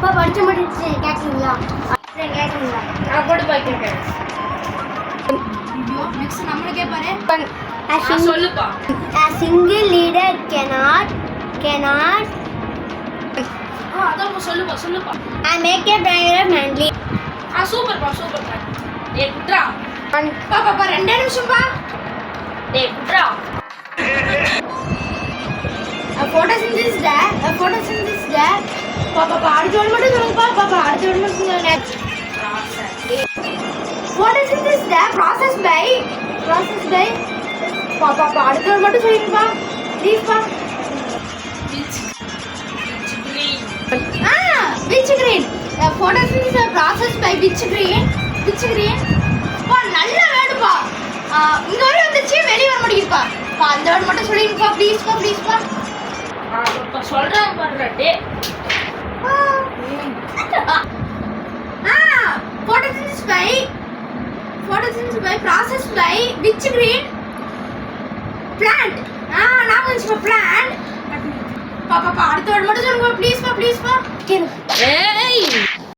அப்பா படிச்சு முடிச்சு கேட்குறீங்களா? கேட்குறீங்களா? நான் போட்டு போய்க்கிறேன். நெக்ஸ்ட் நம்மள கேட்பாரு. சொல்லுப்பா. A single leader cannot அதான் சொல்லுப்பா. make a paragraph handily. சூப்பர்ப்பா. டேய் குட்ரா. பாப்பா 2 நிமிஷம்பா. டேய் குட்ரா. photosynthesis that பாப்பா அடுத்த ஒன்று மட்டும் சொல்லுங்கப்பா. பாப்பா அடுத்த ஒன்று மட்டும் சொல்லுங்க. photosynthesis that process by பாப்பா அடுத்த ஒன்று மட்டும் சொல்லுங்கப்பா ப்ளீஸ் பா. which green photosynthesis process by which green பா நல்ல வேணுப்பா. இங்க வரை வந்துச்சு வெளிய வர மாட்டேங்குதுப்பா. பா அந்த வேர்ட் மட்டும் சொல்லுங்கப்பா ப்ளீஸ் பா. சொல்றேன் பாருடா. டேய் photosynthesis by process by which green plant. நான் வந்து plant. பாப்பா அடுத்த வேர்ட் மட்டும் சொல்லுங்க ப்ளீஸ் பா. ஏய்